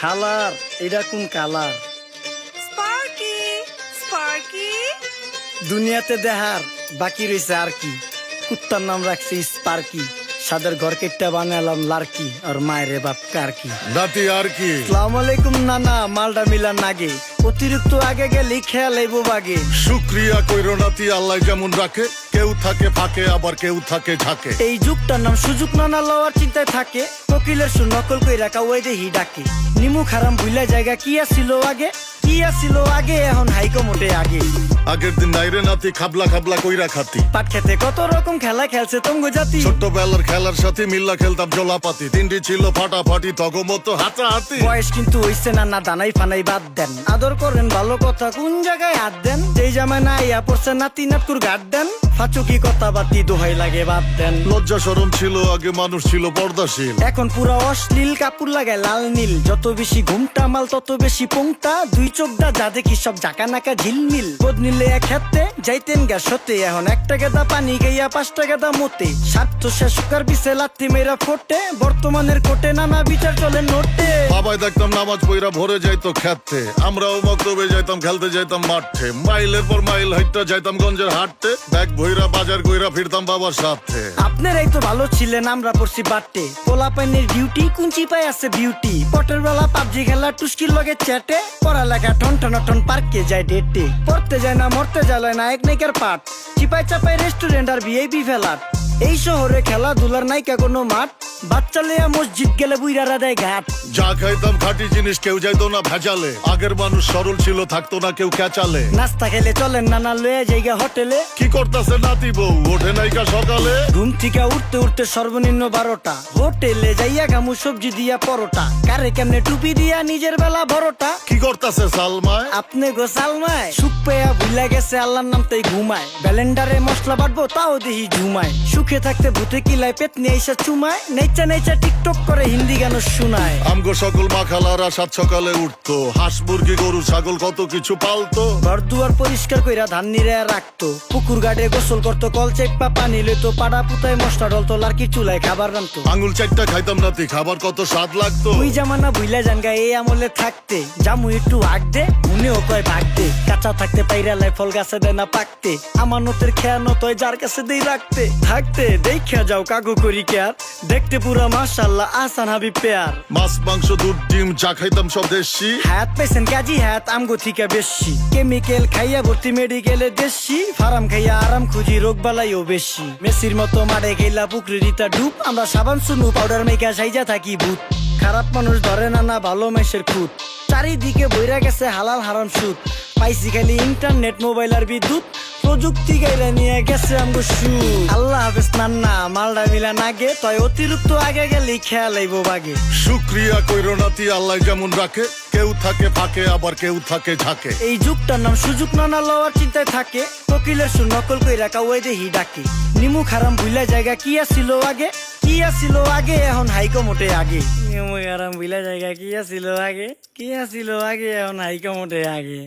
খালার এটা কোন কালার? স্পার্কি স্পার্কি দুনিয়াতে দেহার বাকি রয়েছে আর কি। কুত্তার নাম রাখছি স্পার্কি, সাদের ঘর কেটটা বানালাম লার্কি, আর মায়ের বাপ কারকি। নাতি আর কি? আসসালামু আলাইকুম নানা, মালডা মিলা নাগে, অতিরিক্ত আগে গেলে খেয়াল আইবো বাগে। শুক্রিয়া কইরো নাতি, আল্লাহ যেমন রাখে, কেউ থাকে ফাঁকে আবার কেউ থাকে ঝাঁকে। এই যুগটার নাম সুযোগ নানা লওয়ার চিন্তায় থাকে, কোকিলের সুর নকল কই রাখা ওই দেহি ডাকে। নিমু খারাম ভুলা জায়গা কি আসিল আগে, কি আসিল আগে, এখন হাইকো মোটে আগে। আগের দিন নাইরে নাতি খাবলা খাবলা কইরা খাতি, পাট খেতে কত রকম খেলা খেলছে তঙ্গ জাতি। ছোট্টবেলার খেলার সাথে মিল্লা খেলতাম জলাপাতি, তিনটি ছিল ফাটাফাটি তগমতো হাতাহাতি। বয়স কিন্তু হইছে না দানাই ফানাই বাদ দেন, আদর করেন ভালো কথা কোন জায়গায় হাত দেন। যেই জামায় না ইয়া পড়ছে নাতি নাটকুর গাট দেন, ফাচুকি কথা বাতি দোহাই লাগে বাদ দেন। লজ্জা শরম ছিল আগে, মানুষ ছিল পর্দাশীল, এখন পুরো অশ্লীল কাপড় লাগায় লাল নীল। যত বেশি ঘুমটা মাল তত বেশি পোংটা, দুই চোখটা যা দেখি সব জাকা নাকা ঝিলমিল। বোধ নিলে এক হাতে যাইতেন গা সতে, এখন একটা গেদা পানি গাইয়া 5টা গেদা মতে। স্বার্থ শেষকার পিছে লাথি মেয়েরা ফোটে, বর্তমানের কোটে নানা বিচার চলে নোটে। বাবাই দেখতাম নামাজ পইরা ভরে যাইতো খেতে, আমরাও মক্তবে যাইতাম খেলতে যাইতাম মাঠে। মাইলের পর মাইল হাইটটা যাইতাম গঞ্জের হাটতে, ব্যাগ ভইরা বাজার কইরা ফিরতাম বাবার সাথে। আপনারাই তো ভালো ছিলেন, আমরা পড়ছি বাটে। পোলা পাইনের ডিউটি কুঞ্চি পাই আছে বিউটি, পটের বেলা পাবজি খেলা টুস্কির লগে চ্যাটে। পড়ালেখা টন টন টন পার্কে যায় ডেটে, পড়তে যায় না মরতে যায় নায়ক নায়িকার পাঠ। চিপাই চাপাই রেস্টুরেন্ট আর ভিআইপি ফেলাট, এই শহরে খেলাধুলার নাইকা কোনো মাঠ। বাচ্চা লেয়া মসজিদ গেলে বুইরারা দেয় ঘাট। যা খাইতাম খাঁটি জিনিস, কেউ যাইতো না ভেজালে। আগের মানুষ সরল ছিল, থাকতো না কেউ ক্যাচালে। নাস্তা খেলে চলেন নানা লয়ে জায়গা হোটেলে। কি করতাছে নাতি বউ, ওঠে নাইকা সকালে। ঘুম থেকে উঠতে উঠতে সর্বনিম্ন 12টা, হোটেলে যাইয়া গামু সবজি দিয়া পরোটা। কারে কেমনে টুপি দিয়া নিজের বেলা বড়টা। কি করতাছে সালমায়? আপনি গো সালমায় সুখ পেয়া ভুলা গেছে আল্লাহর নাম তাই ঘুমায়। ব্যালেন্ডারে মশলা বাটবো তাও দেহি ঝুমায়। সুখে থাকতে ভূতে কিলায় পেট নিয়ে এসে চুমায়। নেচা নেচা টিকটক করে হিন্দি গান শোনায়। আমগো সকল মাখালারা সাত সকালে উঠতো, হাঁস মুরগি গরু ছাগল কত কিছু পালতো। ঘর দুয়ার পরিষ্কার কইরা ধান নিরে রাখতো, পুকুর গাড়ে গোসল করতো, কল চেপা পানি লইতো। পাড়া পুতায় মশলা ডলতো, লার্কি চুলায় খাবার রান্তো। আঙুল চারটা খাইতাম নাতি, খাবার কত স্বাদ লাগতো। ওই জামানা ভুইলা জানগা এই আমলে থাকতে, জামু একটু আগ দে মনেও কয় ভাগ দে। কাঁচা থাকতে পাইরা লাই ফল গাছে দেয় না পাকতে, আমানতের খেয়ানো তয় যার কাছে দেই রাখতে। থাকতে দেখা যাও কাগু করি কেয়ার, দেখতে পুরা মাশাআল্লাহ আহসান হাবিব পেয়ার। মাছ মাংস দুধ ডিম যা খাইতাম সব দেশি, হাত পেছেন কাজী হাত আমগো থিকা বেশি। কেমিক্যাল খাইয়া ভর্তি মেডিকেলে দেশি, ফার্ম খাইয়া আরাম খুঁজি রোগ বালাইও বেশি। মেসির মতো মারে গেলা পুকুরে রিতা ডুব, আমরা সাবান সুনু পাউডার মেকা সাইজা থাকি ভূত। খারাপ মানুষ ধরে না না ভালো মেসের খুঁত, চারিদিকে বইরা গেছে হালাল হারাম সুদ। পাইছি খালি ইন্টারনেট মোবাইল আর বিদ্যুৎ, প্রযুক্তি গাইরা নিয়ে গেছে আমগো সুদ। আল্লাহ হাফেজ নান্না, মালডা মিলা নাগে, তয় অতিরিক্ত আগে গেলে খেয়াল আইবো বাগে। শুক্রিয়া কইরো নাতি, আল্লাহ যেমন রাখে, কেউ থাকে ফাঁকে আবার কেউ থাকে ঝাঁকে। এই যুগটার নাম সুযোগ নানা লওয়ার চিন্তায় থাকে, কোকিলের সুর নকল কই রাখা ওই দেহি ডাকে। নিমু খারাম ভুলা জায়গা কি আসিল আগে, কি আসিল আগে, এখন হাইকো মোটে আগে। নিমু খারাম ভুলা জায়গা কি আসিল আগে, কি আসিল আগে, এখন হাইকো মোটে আগে।